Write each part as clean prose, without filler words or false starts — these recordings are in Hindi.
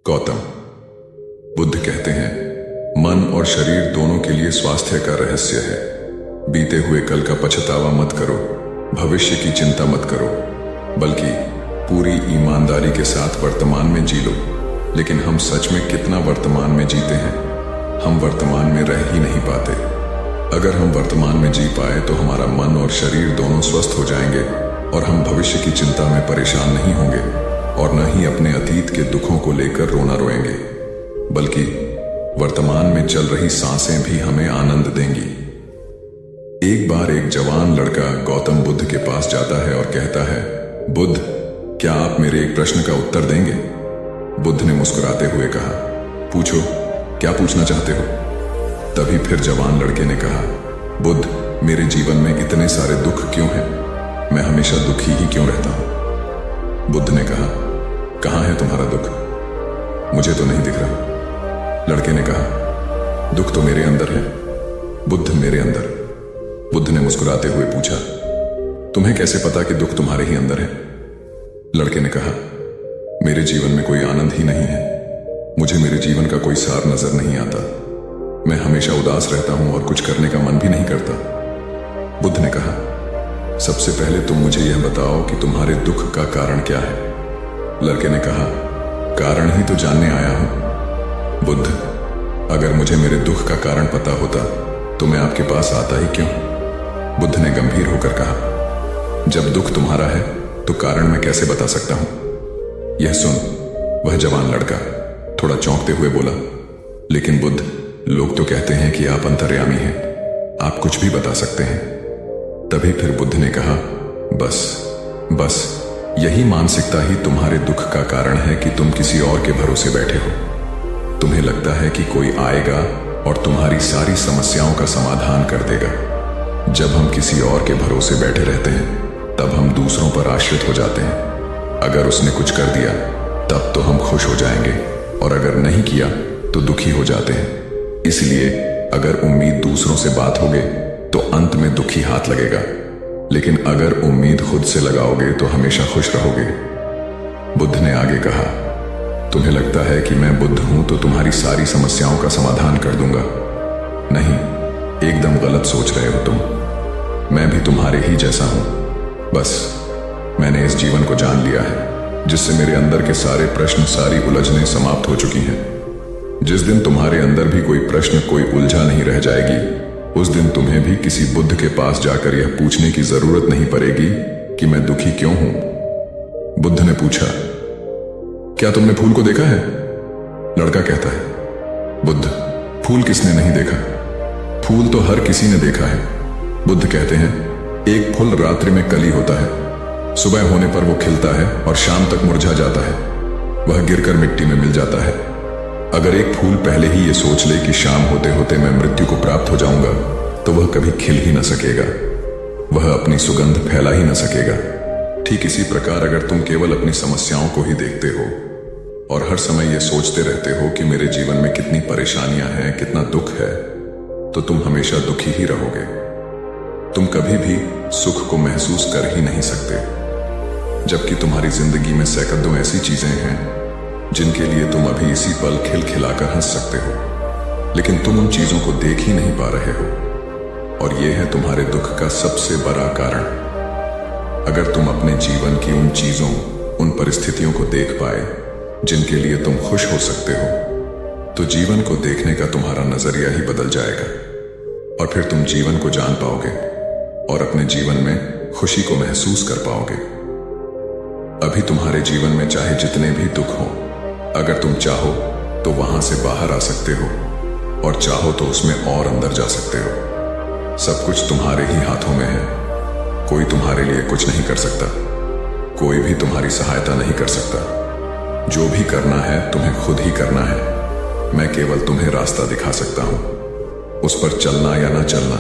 गौतम बुद्ध कहते हैं, मन और शरीर दोनों के लिए स्वास्थ्य का रहस्य है। बीते हुए कल का पछतावा मत करो, भविष्य की चिंता मत करो, बल्कि पूरी ईमानदारी के साथ वर्तमान में जी लो। लेकिन हम सच में कितना वर्तमान में जीते हैं? हम वर्तमान में रह ही नहीं पाते। अगर हम वर्तमान में जी पाए तो हमारा मन और शरीर दोनों स्वस्थ हो जाएंगे और हम भविष्य की चिंता में परेशान नहीं होंगे और न ही अपने अतीत के दुखों को लेकर रोना रोएंगे, बल्कि वर्तमान में चल रही सांसें भी हमें आनंद देंगी। एक बार एक जवान लड़का गौतम बुद्ध के पास जाता है और कहता है, बुद्ध, क्या आप मेरे एक प्रश्न का उत्तर देंगे? बुद्ध ने मुस्कुराते हुए कहा, पूछो, क्या पूछना चाहते हो? तभी फिर जवान लड़के ने कहा, बुद्ध, मेरे जीवन में इतने सारे दुख क्यों हैं? मैं हमेशा दुखी ही क्यों रहता हूं? बुद्ध ने कहा, कहां है तुम्हारा दुख? मुझे तो नहीं दिख रहा। लड़के ने कहा, दुख तो मेरे अंदर है। बुद्ध, मेरे अंदर? बुद्ध ने मुस्कुराते हुए पूछा, तुम्हें कैसे पता कि दुख तुम्हारे ही अंदर है? लड़के ने कहा, मेरे जीवन में कोई आनंद ही नहीं है। मुझे मेरे जीवन का कोई सार नजर नहीं आता। मैं हमेशा उदास रहता हूं और कुछ करने का मन भी नहीं करता। बुद्ध ने कहा, सबसे पहले तुम मुझे यह बताओ कि तुम्हारे दुख का कारण क्या है? लड़के ने कहा, कारण ही तो जानने आया हूं। बुद्ध, अगर मुझे मेरे दुख का कारण पता होता तो मैं आपके पास आता ही क्यों? बुद्ध ने गंभीर होकर कहा, जब दुख तुम्हारा है तो कारण मैं कैसे बता सकता हूं? यह सुन वह जवान लड़का थोड़ा चौंकते हुए बोला, लेकिन बुद्ध, लोग तो कहते हैं कि आप अंतर्यामी हैं, आप कुछ भी बता सकते हैं। तभी फिर बुद्ध ने कहा, बस यही मानसिकता ही तुम्हारे दुख का कारण है कि तुम किसी और के भरोसे बैठे हो। तुम्हें लगता है कि कोई आएगा और तुम्हारी सारी समस्याओं का समाधान कर देगा। जब हम किसी और के भरोसे बैठे रहते हैं तब हम दूसरों पर आश्रित हो जाते हैं। अगर उसने कुछ कर दिया तब तो हम खुश हो जाएंगे और अगर नहीं किया तो दुखी हो जाते हैं। इसलिए अगर उम्मीद दूसरों से बात होगे तो अंत में दुखी हाथ लगेगा, लेकिन अगर उम्मीद खुद से लगाओगे तो हमेशा खुश रहोगे। बुद्ध ने आगे कहा, तुम्हें लगता है कि मैं बुद्ध हूं तो तुम्हारी सारी समस्याओं का समाधान कर दूंगा। नहीं, एकदम गलत सोच रहे हो तुम। मैं भी तुम्हारे ही जैसा हूं। बस मैंने इस जीवन को जान लिया है जिससे मेरे अंदर के सारे प्रश्न, सारी उलझनें समाप्त हो चुकी हैं। जिस दिन तुम्हारे अंदर भी कोई प्रश्न, कोई उलझा नहीं रह जाएगी, उस दिन तुम्हें भी किसी बुद्ध के पास जाकर यह पूछने की जरूरत नहीं पड़ेगी कि मैं दुखी क्यों हूं। बुद्ध ने पूछा, क्या तुमने फूल को देखा है? लड़का कहता है, बुद्ध, फूल किसने नहीं देखा? फूल तो हर किसी ने देखा है। बुद्ध कहते हैं, एक फूल रात्रि में कली होता है, सुबह होने पर वो खिलता है और शाम तक मुरझा जाता है। वह गिरकर मिट्टी में मिल जाता है। अगर एक फूल पहले ही ये सोच ले कि शाम होते होते मैं मृत्यु को प्राप्त हो जाऊंगा तो वह कभी खिल ही न सकेगा, वह अपनी सुगंध फैला ही न सकेगा। ठीक इसी प्रकार अगर तुम केवल अपनी समस्याओं को ही देखते हो और हर समय ये सोचते रहते हो कि मेरे जीवन में कितनी परेशानियां हैं, कितना दुख है, तो तुम हमेशा दुखी ही रहोगे। तुम कभी भी सुख को महसूस कर ही नहीं सकते, जबकि तुम्हारी जिंदगी में सैकड़ों ऐसी चीजें हैं जिनके लिए तुम अभी इसी पल खिलखिलाकर हंस सकते हो, लेकिन तुम उन चीजों को देख ही नहीं पा रहे हो और यह है तुम्हारे दुख का सबसे बड़ा कारण। अगर तुम अपने जीवन की उन चीजों, उन परिस्थितियों को देख पाए जिनके लिए तुम खुश हो सकते हो, तो जीवन को देखने का तुम्हारा नजरिया ही बदल जाएगा और फिर तुम जीवन को जान पाओगे और अपने जीवन में खुशी को महसूस कर पाओगे। अभी तुम्हारे जीवन में चाहे जितने भी दुख हो, अगर तुम चाहो तो वहां से बाहर आ सकते हो और चाहो तो उसमें और अंदर जा सकते हो। सब कुछ तुम्हारे ही हाथों में है। कोई तुम्हारे लिए कुछ नहीं कर सकता, कोई भी तुम्हारी सहायता नहीं कर सकता। जो भी करना है तुम्हें खुद ही करना है। मैं केवल तुम्हें रास्ता दिखा सकता हूं। उस पर चलना या ना चलना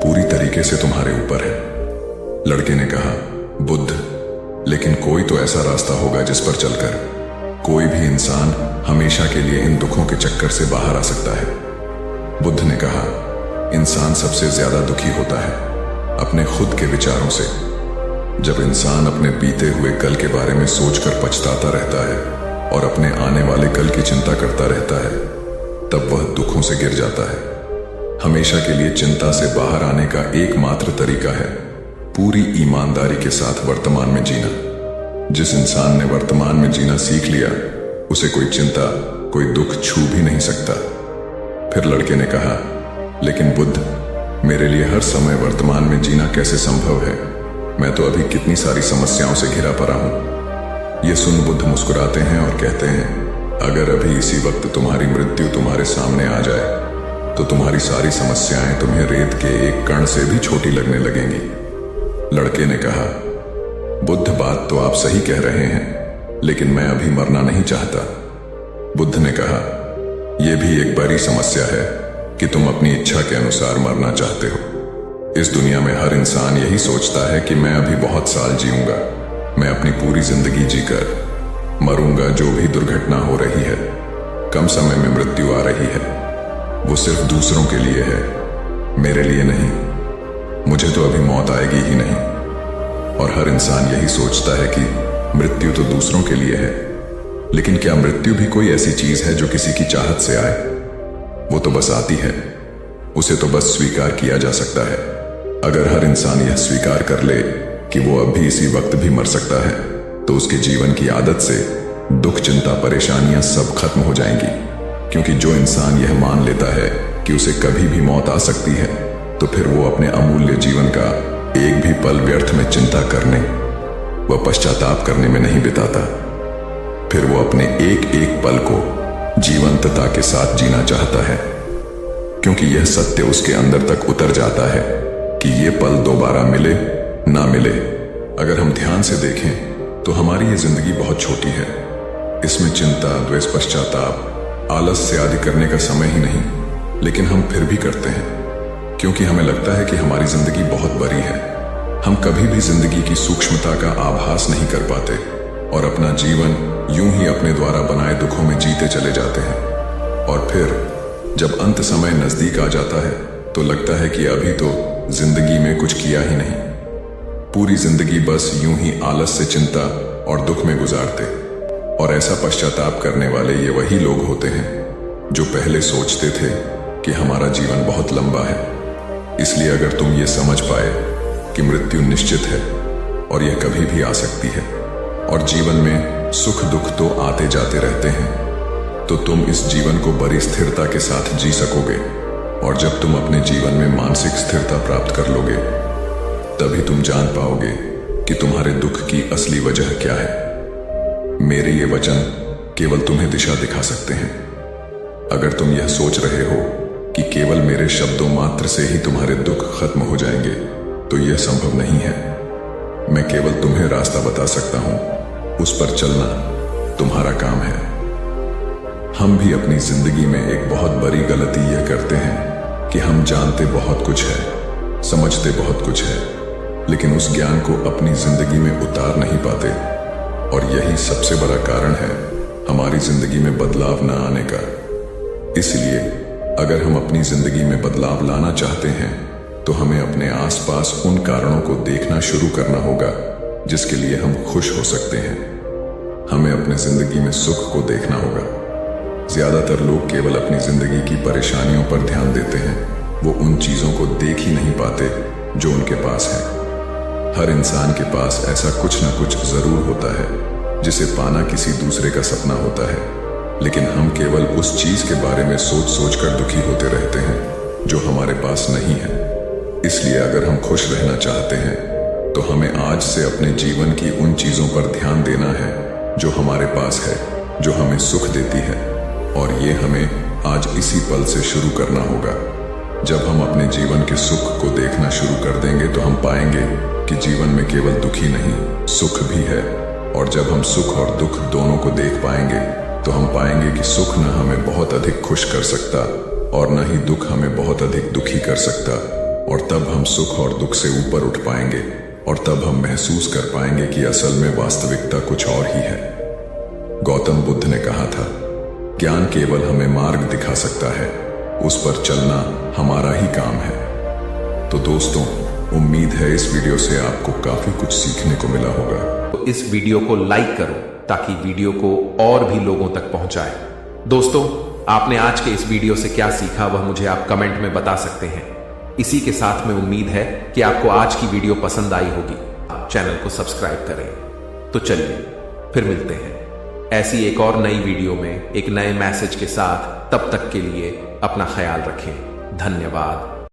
पूरी तरीके से तुम्हारे ऊपर है। लड़के ने कहा, बुद्ध, लेकिन कोई तो ऐसा रास्ता होगा जिस पर चलकर कोई भी इंसान हमेशा के लिए इन दुखों के चक्कर से बाहर आ सकता है। बुद्ध ने कहा, इंसान सबसे ज्यादा दुखी होता है अपने खुद के विचारों से। जब इंसान अपने बीते हुए कल के बारे में सोचकर पछताता रहता है और अपने आने वाले कल की चिंता करता रहता है, तब वह दुखों से गिर जाता है। हमेशा के लिए चिंता से बाहर आने का एकमात्र तरीका है पूरी ईमानदारी के साथ वर्तमान में जीना। जिस इंसान ने वर्तमान में जीना सीख लिया, उसे कोई चिंता, कोई दुख छू भी नहीं सकता। फिर लड़के ने कहा, लेकिन बुद्ध, मेरे लिए हर समय वर्तमान में जीना कैसे संभव है? मैं तो अभी कितनी सारी समस्याओं से घिरा पड़ा हूं। यह सुन बुद्ध मुस्कुराते हैं और कहते हैं, अगर अभी इसी वक्त तुम्हारी मृत्यु तुम्हारे सामने आ जाए तो तुम्हारी सारी समस्याएं तुम्हें रेत के एक कण से भी छोटी लगने लगेंगी। लड़के ने कहा, बुद्ध, बात तो आप सही कह रहे हैं, लेकिन मैं अभी मरना नहीं चाहता। बुद्ध ने कहा, यह भी एक बड़ी समस्या है कि तुम अपनी इच्छा के अनुसार मरना चाहते हो। इस दुनिया में हर इंसान यही सोचता है कि मैं अभी बहुत साल जीऊंगा, मैं अपनी पूरी जिंदगी जीकर मरूंगा। जो भी दुर्घटना हो रही है, कम समय में मृत्यु आ रही है, वो सिर्फ दूसरों के लिए है, मेरे लिए नहीं। मुझे तो अभी मौत आएगी ही नहीं। और हर इंसान यही सोचता है कि मृत्यु तो दूसरों के लिए है, लेकिन क्या मृत्यु भी कोई ऐसी चीज है जो किसी की चाहत से आए? वो तो बस आती है, उसे तो बस स्वीकार किया जा सकता है। अगर हर इंसान यह स्वीकार कर ले कि वो अभी इसी वक्त भी मर सकता है, तो उसके जीवन की आदत से दुख, चिंता, परेशानियां सब खत्म हो जाएंगी। क्योंकि जो इंसान यह मान लेता है कि उसे कभी भी मौत आ सकती है, तो फिर वो अपने अमूल्य जीवन का एक भी पल व्यर्थ में चिंता करने व पश्चाताप करने में नहीं बिताता। फिर वो अपने एक एक पल को जीवंतता के साथ जीना चाहता है, क्योंकि यह सत्य उसके अंदर तक उतर जाता है कि ये पल दोबारा मिले ना मिले। अगर हम ध्यान से देखें तो हमारी ये जिंदगी बहुत छोटी है। इसमें चिंता, द्वेष, पश्चाताप, आलस्य आदि करने का समय ही नहीं, लेकिन हम फिर भी करते हैं, क्योंकि हमें लगता है कि हमारी जिंदगी बहुत बड़ी है। हम कभी भी जिंदगी की सूक्ष्मता का आभास नहीं कर पाते और अपना जीवन यूं ही अपने द्वारा बनाए दुखों में जीते चले जाते हैं। और फिर जब अंत समय नजदीक आ जाता है तो लगता है कि अभी तो जिंदगी में कुछ किया ही नहीं। पूरी जिंदगी बस यूं ही आलस्य, चिंता और दुख में गुजारते। और ऐसा पश्चाताप करने वाले ये वही लोग होते हैं जो पहले सोचते थे कि हमारा जीवन बहुत लंबा है। इसलिए अगर तुम ये समझ पाए कि मृत्यु निश्चित है और यह कभी भी आ सकती है, और जीवन में सुख दुख तो आते जाते रहते हैं, तो तुम इस जीवन को बड़ी स्थिरता के साथ जी सकोगे। और जब तुम अपने जीवन में मानसिक स्थिरता प्राप्त कर लोगे, तभी तुम जान पाओगे कि तुम्हारे दुख की असली वजह क्या है। मेरे ये वचन केवल तुम्हें दिशा दिखा सकते हैं। अगर तुम यह सोच रहे हो कि केवल मेरे शब्दों मात्र से ही तुम्हारे दुख खत्म हो जाएंगे, तो यह संभव नहीं है। मैं केवल तुम्हें रास्ता बता सकता हूं, उस पर चलना तुम्हारा काम है। हम भी अपनी जिंदगी में एक बहुत बड़ी गलती यह करते हैं कि हम जानते बहुत कुछ है, समझते बहुत कुछ है, लेकिन उस ज्ञान को अपनी जिंदगी में उतार नहीं पाते। और यही सबसे बड़ा कारण है हमारी जिंदगी में बदलाव न आने का। इसलिए अगर हम अपनी जिंदगी में बदलाव लाना चाहते हैं, तो हमें अपने आसपास उन कारणों को देखना शुरू करना होगा जिसके लिए हम खुश हो सकते हैं। हमें अपने जिंदगी में सुख को देखना होगा। ज्यादातर लोग केवल अपनी जिंदगी की परेशानियों पर ध्यान देते हैं, वो उन चीजों को देख ही नहीं पाते जो उनके पास है। हर इंसान के पास ऐसा कुछ ना कुछ जरूर होता है जिसे पाना किसी दूसरे का सपना होता है, लेकिन हम केवल उस चीज के बारे में सोच सोच कर दुखी होते रहते हैं जो हमारे पास नहीं है। इसलिए अगर हम खुश रहना चाहते हैं, तो हमें आज से अपने जीवन की उन चीजों पर ध्यान देना है जो हमारे पास है, जो हमें सुख देती है। और ये हमें आज इसी पल से शुरू करना होगा। जब हम अपने जीवन के सुख को देखना शुरू कर देंगे, तो हम पाएंगे कि जीवन में केवल दुख ही नहीं, सुख भी है। और जब हम सुख और दुख दोनों को देख पाएंगे, तो हम पाएंगे कि सुख न हमें बहुत अधिक खुश कर सकता और न ही दुख हमें बहुत अधिक दुखी कर सकता। और तब हम सुख और दुख से ऊपर उठ पाएंगे, और तब हम महसूस कर पाएंगे कि असल में वास्तविकता कुछ और ही है। गौतम बुद्ध ने कहा था, ज्ञान केवल हमें मार्ग दिखा सकता है, उस पर चलना हमारा ही काम है। तो दोस्तों, उम्मीद है इस वीडियो से आपको काफी कुछ सीखने को मिला होगा। तो इस वीडियो को लाइक करो, ताकि वीडियो को और भी लोगों तक पहुंचाए। दोस्तों, आपने आज के इस वीडियो से क्या सीखा वह मुझे आप कमेंट में बता सकते हैं। इसी के साथ में उम्मीद है कि आपको आज की वीडियो पसंद आई होगी। आप चैनल को सब्सक्राइब करें। तो चलिए फिर मिलते हैं ऐसी एक और नई वीडियो में एक नए मैसेज के साथ। तब तक के लिए अपना ख्याल रखें। धन्यवाद।